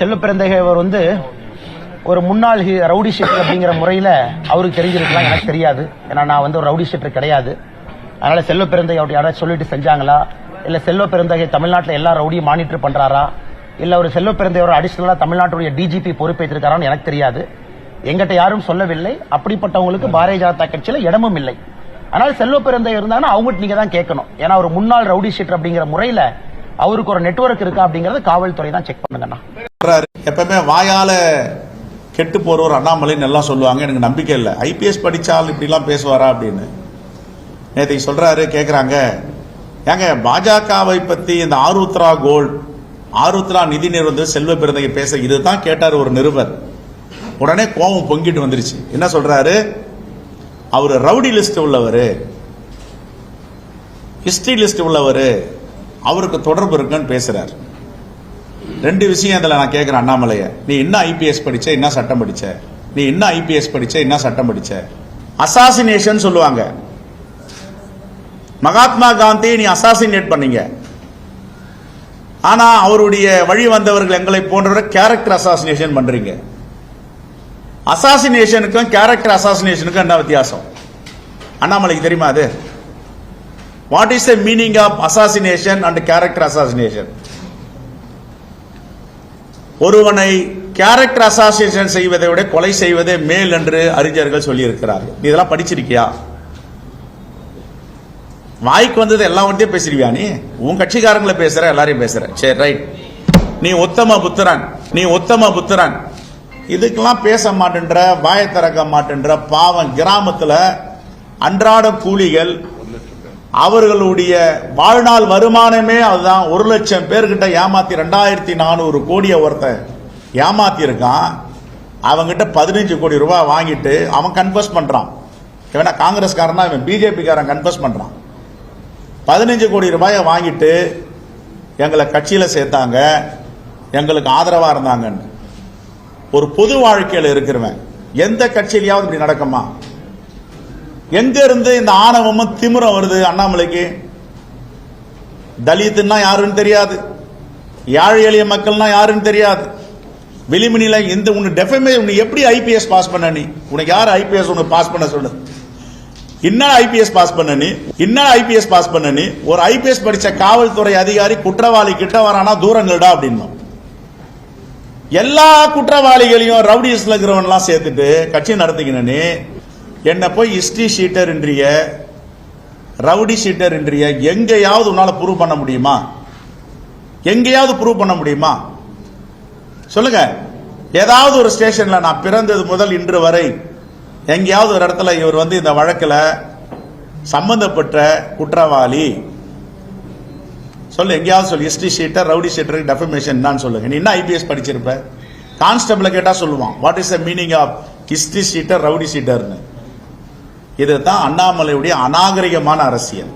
செல்வ பெருந்தகைவர் ஒரு முன்னாள் ரவுடி ஷீட்டர் அப்படிங்கிற முறையில அவருக்கு தெரிஞ்சிருக்கலாம், எனக்கு தெரியாது. ஏன்னா நான் ஒரு ரவுடி ஷீட்டர் கிடையாது. அதனால செல்வ பெருந்தகை அப்படி யாராவது சொல்லிட்டு செஞ்சாங்களா, இல்ல செல்வ பெருந்தகை தமிழ்நாட்டில் எல்லா ரவுடியும் மானிட்டர் பண்றாரா, இல்ல ஒரு செல்வ பெருந்தகையோட அடிஷனலா தமிழ்நாட்டுடைய டிஜிபி பொறுப்பேற்றிருக்காரான்னு எனக்கு தெரியாது. எங்கிட்ட யாரும் சொல்லவில்லை. அப்படிப்பட்டவங்களுக்கு பாரதிய ஜனதா கட்சியில இடமும் இல்லை. அதனால செல்வ பெருந்தகை இருந்தாங்கன்னா அவங்ககிட்ட நீங்க தான் கேட்கணும். ஏன்னா ஒரு முன்னாள் ரவுடி ஷீட்டர் அப்படிங்கிற முறையில அவருக்கு ஒரு நெட்வொர்க் இருக்கா அப்படிங்கறது காவல்துறை தான் செக் பண்ணுங்கண்ணா. எப்பவுமே வாயால கெட்டு போறவர் அண்ணாமலைன்னு எல்லாம் சொல்லுவாங்க. எனக்கு நம்பிக்கை இல்லை. ஐபிஎஸ் படிச்சால் இப்படி எல்லாம் பேசுவாரா அப்படின்னு நேற்று சொல்றாரு. கேக்குறாங்க, ஏங்க பாஜகவை பத்தி இந்த ஆருத்ரா நிதி நிறுவனம் செல்வ பெருந்தகை பேச இதுதான் கேட்டாரு ஒரு நிருபர். உடனே கோபம் பொங்கிட்டு வந்துருச்சு. என்ன சொல்றாரு, அவர் ரவுடி லிஸ்ட் உள்ளவர், ஹிஸ்டரி லிஸ்ட் உள்ளவர், அவருக்கு தொடர்பு இருக்குன்னு பேசுறாரு. ரெண்டு விஷயம் இதுல நான் கேட்கிறேன் அண்ணாமலைய, நீ என்ன ஐபிஎஸ் படிச்ச, என்ன சட்டம் படிச்ச? நீ என்ன ஐபிஎஸ் படிச்ச, என்ன சட்டம் படிச்ச? அசாசினேஷன் சொல்லுவாங்க. மகாத்மா காந்தி நீ அசாசினேட் பண்ணீங்க. ஆனா அவருடைய வழி வந்தவர்கள் எங்களை போன்றவரை கேரக்டர் அசாசினேஷன் பண்றீங்க. அசாசினேஷனுக்கும் கேரக்டர் அசாசினேஷனுக்கும் என்ன வித்தியாசம் அண்ணாமலைக்கு தெரியுமா? அது what is the meaning of assassination and character assassination? ஒருவனை கேரக்டர் அசாசினேஷன் செய்வதை விட கொலை செய்வதே மேல் என்று அறிஞர்கள் சொல்லி இருக்கிறார்கள். நீ இதெல்லாம் படிச்சிருக்கியா? வாய்க்கு வந்தது எல்லாம் வந்து பேசிருவியா? நீ உன் கட்சிக்காரங்களை பேசுற, எல்லாரையும் பேசுற. சரி, ரைட். நீ உத்தம புத்திரன் இதுக்கெல்லாம் பேச மாட்டேன்ற, வாயை திறக்க மாட்டேன்ற பாவம் கிராமத்துல அன்றாட கூலிகள், அவர்களுடைய வாழ்நாள் வருமானமே அதுதான். 1 லட்சம் பேர்கிட்ட ஏமாத்தி 2400 கோடியை ஒருத்தன் ஏமாத்தி இருக்கான். அவங்கிட்ட 15 கோடி ரூபாய் வாங்கிட்டு அவன் கன்ஃபஸ் பண்றான். இவனா காங்கிரஸ்காரனா, இவன் பிஜேபி காரன் கன்ஃபஸ் பண்றான். 15 கோடி ரூபாயை வாங்கிட்டு எங்களை கட்சியில சேர்த்தாங்க, எங்களுக்கு ஆதரவா இருந்தாங்கன்னு. ஒரு பொது வாழ்க்கையில் இருக்கிறவன் எந்த கட்சியிலாவது இப்படி நடக்குமா? எங்க இருந்து இந்த ஆணவமும் திமிரம் வருது அண்ணாமலைக்கு? தலித்துன்னா யாருன்னு தெரியாது, ஏழை எளிய மக்கள்னா யாருன்னு தெரியாது. விளிம்புநிலை இந்த உன்னை டெஃபமே உன்னை எப்படி ஐபிஎஸ் பாஸ் பண்ண? நீ உனக்கு யார் ஐபிஎஸ் உனக்கு பாஸ் பண்ண சொன்னது? என்ன ஐபிஎஸ் பாஸ் பண்ண நீ? ஒரு ஐபிஎஸ் படிச்ச காவல்துறை அதிகாரி குற்றவாளி கிட்ட வரானா தூரங்கள்டா அப்படின்னு எல்லா குற்றவாளிகளையும் ரவுடிஸ்ல இருக்கிறவன் சேர்த்துட்டு கட்சி நடத்திக்கினு என்ன போய் ஹிஸ்டரி ஷீட்டர் இன்றிய ரவுடி ஷீட்டர் இன்றிய எங்கேயாவது உன்னால ப்ரூவ் பண்ண முடியுமா? எங்கேயாவது ப்ரூவ் பண்ண முடியுமா? சொல்லுங்க. ஏதாவது ஒரு ஸ்டேஷன்ல நான் பிறந்தது முதல் இன்று வரை எங்கேயாவது ஒரு இடத்துல இவர் இந்த வழக்கில் சம்பந்தப்பட்ட குற்றவாளி சொல்லு, எங்கேயாவது சொல்லு. History sheeter rowdy sheeter defamation தான் சொல்லுங்க. நீ என்ன ஐபிஎஸ் படிச்சிருப்ப? கான்ஸ்டபிள கேட்டா சொல்லுவான் what is the meaning of history sheeter rowdy ஷீட்டர்னு. இதுதான் அண்ணாமலையுடைய அநாகரிகமான அரசியல்.